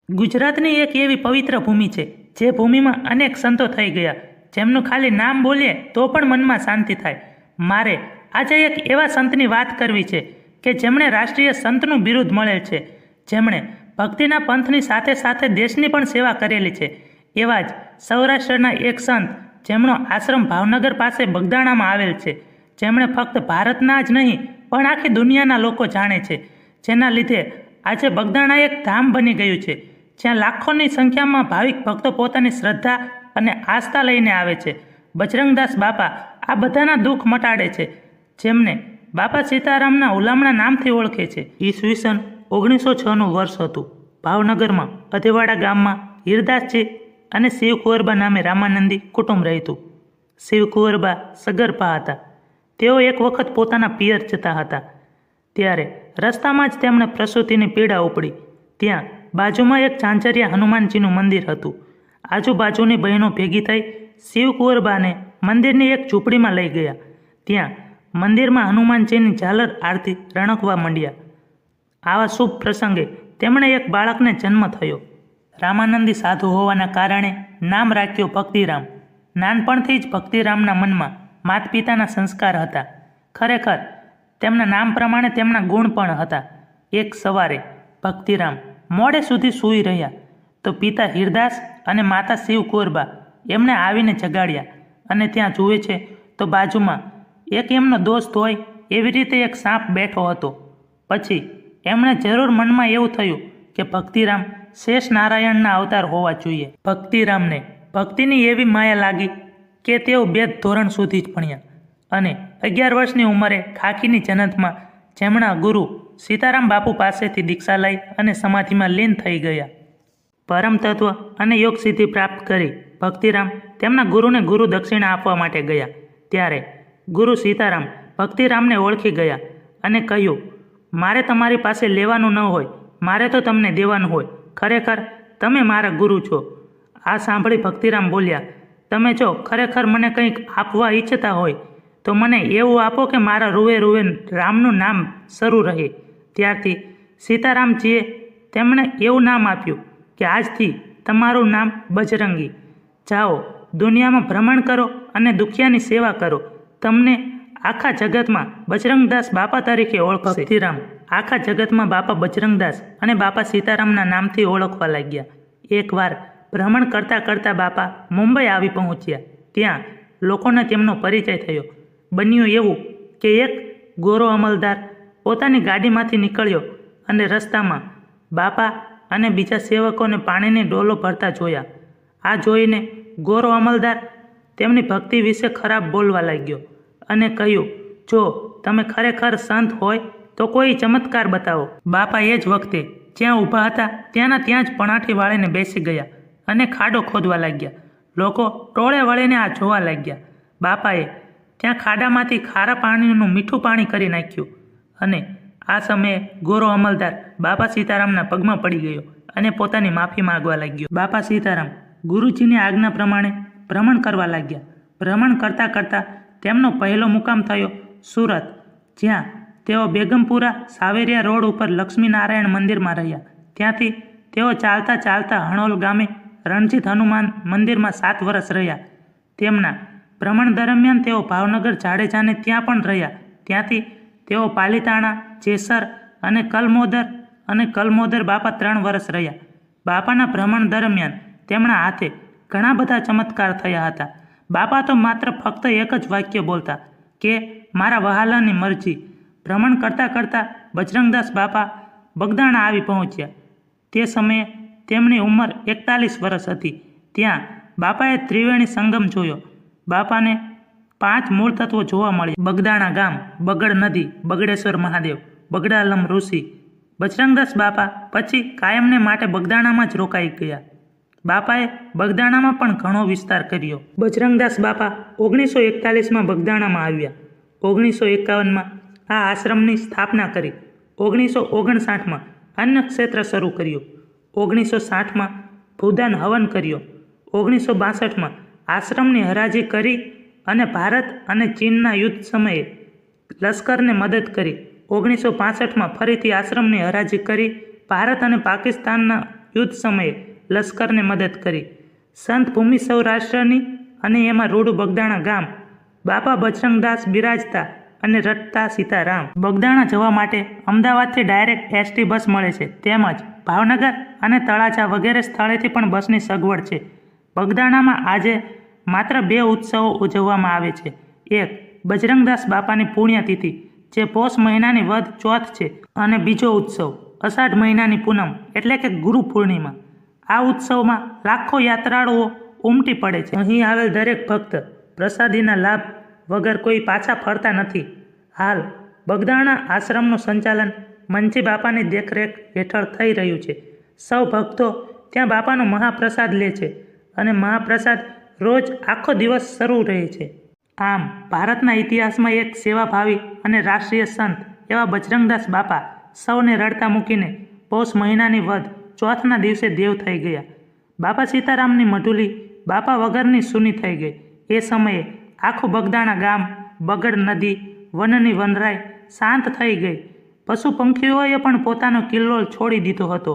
ગુજરાતની એક એવી પવિત્ર ભૂમિ છે જે ભૂમિમાં અનેક સંતો થઈ ગયા, જેમનું ખાલી નામ બોલીએ તો પણ મનમાં શાંતિ થાય. મારે આજે એક એવા સંતની વાત કરવી છે કે જેમણે રાષ્ટ્રીય સંતનું બિરુદ મળેલ છે, જેમણે ભક્તિના પંથની સાથે સાથે દેશની પણ સેવા કરેલી છે. એવા જ સૌરાષ્ટ્રના એક સંત જેમનો આશ્રમ ભાવનગર પાસે બગદાણામાં આવેલ છે, જેમણે ફક્ત ભારતના જ નહીં પણ આખી દુનિયાના લોકો જાણે છે, જેના લીધે આજે બગદાણા એક ધામ બની ગયું છે, જ્યાં લાખોની સંખ્યામાં ભાવિક ભક્તો પોતાની શ્રદ્ધા અને આસ્થા લઈને આવે છે. બજરંગદાસ બાપા આ બધાના દુઃખ મટાડે છે, જેમને બાપા સીતારામના હુલામણા નામથી ઓળખે છે. ઈસવીસન 1906નું વર્ષ હતું. ભાવનગરમાં અધેવાડા ગામમાં હીરદાસજી અને શિવકુંવરબા નામે રામાનંદી કુટુંબ રહેતું. શિવકુંવરબા સગર્ભા હતા. તેઓ એક વખત પોતાના પિયર જતા હતા, ત્યારે રસ્તામાં જ તેમણે પ્રસૂતિની પીડા ઉપડી. ત્યાં બાજુમાં એક ઝાંઝરિયા હનુમાનજીનું મંદિર હતું. આજુબાજુની બહેનો ભેગી થઈ શિવકુંવરબાને મંદિરની એક ઝૂંપડીમાં લઈ ગયા. ત્યાં મંદિરમાં હનુમાનજીની ઝાલર આરતી રણકવા માંડ્યા. આવા શુભ પ્રસંગે તેમણે એક બાળકને જન્મ થયો. રામાનંદી સાધુ હોવાના કારણે નામ રાખ્યું ભક્તિરામ. નાનપણથી જ ભક્તિરામના મનમાં માતા પિતાના સંસ્કાર હતા. ખરેખર તેમના નામ પ્રમાણે તેમના ગુણ પણ હતા. એક સવારે ભક્તિરામ મોડે સુધી સૂઈ રહ્યા તો પિતા હીરદાસ અને માતા શિવકુંવરબા એમને આવીને જગાડ્યા, અને ત્યાં જુએ છે તો બાજુમાં એક એમનો દોસ્ત હોય એવી રીતે એક સાપ બેઠો હતો. પછી એમણે જરૂર મનમાં એવું થયું કે ભક્તિરામ શેષ નારાયણના અવતાર હોવા જોઈએ. ભક્તિરામને ભક્તિની એવી માયા લાગી કે તેઓ 2 ધોરણ સુધી જ ભણ્યા અને 11 વર્ષની ઉંમરે ખાકીની જનતમાં જેમના ગુરુ સીતારામ બાપુ પાસેથી દીક્ષા લઈ અને સમાધિમાં લીન થઈ ગયા. પરમ તત્વ અને યોગ સિદ્ધિ પ્રાપ્ત કરી ભક્તિરામ તેમના ગુરુને ગુરુ દક્ષિણા આપવા માટે ગયા. ત્યારે ગુરુ સીતારામ ભક્તિરામને ઓળખી ગયા અને કહ્યું, મારે તમારી પાસે લેવાનું ન હોય, મારે તો તમને દેવાનું હોય. ખરેખર તમે મારા ગુરુ છો. આ સાંભળી ભક્તિરામ બોલ્યા, તમે જો ખરેખર મને કંઈક આપવા ઈચ્છતા હોય તો મને એવું આપો કે મારા રૂએ રૂએ રામનું નામ શરૂ રહે. ત્યારથી સીતારામજીએ તેમણે એવું નામ આપ્યું કે આજથી તમારું નામ બજરંગી. જાઓ, દુનિયામાં ભ્રમણ કરો અને દુખિયાની સેવા કરો. તમને આખા જગતમાં બજરંગદાસ બાપા તરીકે ઓળખશે. ભક્તિરામ આખા જગતમાં બાપા બજરંગદાસ અને બાપા સીતારામના નામથી ઓળખવા લાગ્યા. એકવાર ભ્રમણ કરતાં કરતાં બાપા મુંબઈ આવી પહોંચ્યા. ત્યાં લોકોને તેમનો પરિચય થયો. બન્યું એવું કે એક ગોરો અમલદાર પોતાની ગાડીમાંથી નીકળ્યો અને રસ્તામાં બાપા અને બીજા સેવકોને પાણીની ડોલો ભરતા જોયા. આ જોઈને ગોરો અમલદાર તેમની ભક્તિ વિશે ખરાબ બોલવા લાગ્યો અને કહ્યું, જો તમે ખરેખર સંત હોય તો કોઈ ચમત્કાર બતાવો. બાપા એ જ વખતે જ્યાં ઊભા હતા ત્યાંના ત્યાં જ પણાઠી વાળીને બેસી ગયા અને ખાડો ખોદવા લાગ્યા. લોકો ટોળે વળીને આ જોવા લાગ્યા. બાપાએ ત્યાં ખાડામાંથી ખારા પાણીનું મીઠું પાણી કરી નાખ્યું અને આ સમયે ગોરો અમલદાર બાપા સીતારામના પગમાં પડી ગયો અને પોતાની માફી માંગવા લાગ્યો. બાપા સીતારામ ગુરુજીની આજ્ઞા પ્રમાણે ભ્રમણ કરવા લાગ્યા. ભ્રમણ કરતાં કરતાં તેમનો પહેલો મુકામ થયો સુરત, જ્યાં તેઓ બેગમપુરા સાવેરિયા રોડ ઉપર લક્ષ્મીનારાયણ મંદિરમાં રહ્યા. ત્યાંથી તેઓ ચાલતા ચાલતા હણોલ ગામે રણજીત હનુમાન મંદિરમાં 7 વર્ષ રહ્યા. તેમના ભ્રમણ દરમિયાન તેઓ ભાવનગર જાડેજાને ત્યાં પણ રહ્યા. ત્યાંથી તેઓ પાલીતાણા, જેસર અને કલમોદર બાપા 3 વર્ષ રહ્યા. બાપાના ભ્રમણ દરમિયાન તેમના હાથે ઘણા બધા ચમત્કાર થયા હતા. બાપા તો માત્ર ફક્ત એક જ વાક્ય બોલતા કે મારા વહાલાની મરજી. ભ્રમણ કરતાં કરતાં બજરંગદાસ બાપા બગદાણા આવી પહોંચ્યા. તે સમયે તેમની ઉંમર 41 વર્ષ હતી. ત્યાં બાપાએ ત્રિવેણી સંગમ જોયો. બાપાને 5 મૂળ તત્વો જોવા મળ્યા: બગદાણા ગામ, બગડ નદી, બગડેશ્વર મહાદેવ, બગડાલમ ઋષિ. બજરંગદાસ બાપા પછી કાયમને માટે બગદાણામાં જ રોકાઈ ગયા. બાપાએ બગદાણામાં પણ ઘણો વિસ્તાર કર્યો. બજરંગદાસ બાપા 1941માં બગદાણામાં આવ્યા. 1951માં આ આશ્રમની સ્થાપના કરી. 1959માં અન્ન ક્ષેત્ર શરૂ કર્યું. 1960માં ભૂદાન હવન કર્યો. 1962માં આશ્રમની હરાજી કરી અને ભારત અને ચીનના યુદ્ધ સમયે લશ્કરને મદદ કરી. 1965માં ફરીથી આશ્રમની હરાજી કરી ભારત અને પાકિસ્તાનના યુદ્ધ સમયે લશ્કરને મદદ કરી. સંત ભૂમિ સૌરાષ્ટ્રની અને એમાં રૂડું બગદાણા ગામ. બાપા બજરંગદાસ બિરાજતા અને રટતા સીતારામ. બગદાણા જવા માટે અમદાવાદથી ડાયરેક્ટ એસટી બસ મળે છે, તેમજ ભાવનગર અને તળાજા વગેરે સ્થળેથી પણ બસની સગવડ છે. બગદાણામાં આજે માત્ર 2 ઉત્સવો ઉજવવામાં આવે છે. એક બજરંગદાસ બાપાની પુણ્યતિથિ જે પોષ મહિનાની વદ ચોથ છે, અને બીજો ઉત્સવ અષાઢ મહિનાની પૂનમ એટલે કે ગુરુ પૂર્ણિમા. આ ઉત્સવમાં લાખો યાત્રાળુઓ ઉમટી પડે છે. અહીં આવેલ દરેક ભક્ત પ્રસાદીના લાભ વગર કોઈ પાછા ફરતા નથી. હાલ બગદાણા આશ્રમનું સંચાલન મંજી બાપાની દેખરેખ હેઠળ થઈ રહ્યું છે. સૌ ભક્તો ત્યાં બાપાનો મહાપ્રસાદ લે છે અને મહાપ્રસાદ રોજ આખો દિવસ શરૂ રહે છે. આમ ભારતના ઇતિહાસમાં એક સેવાભાવી અને રાષ્ટ્રીય સંત એવા બજરંગદાસ બાપા સૌને રડતા મૂકીને પૌષ મહિનાની વદ ચોથના દિવસે દેવ થઈ ગયા. બાપા સીતારામની મઢુલી બાપા વગરની સૂની થઈ ગઈ. એ સમયે આખું બગદાણા ગામ, બગડ નદી, વનની વનરાઈ શાંત થઈ ગઈ. પશુ પંખીઓએ પણ પોતાનો કિલ્લોલ છોડી દીધો હતો.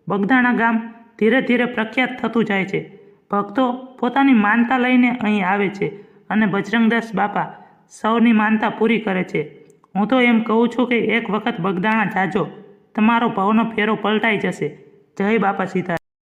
બગદાણા ગામ ધીરે ધીરે પ્રખ્યાત થતું જાય છે. ભક્તો પોતાની માનતા લઈને અહીં આવે છે અને બજરંગદાસ બાપા સૌની માનતા પૂરી કરે છે. હું તો એમ કહું છું કે એક વખત બગદાણા જાજો, તમારો ભવનો ફેરો પલટાઈ જશે. જય બાપા સીતારામ.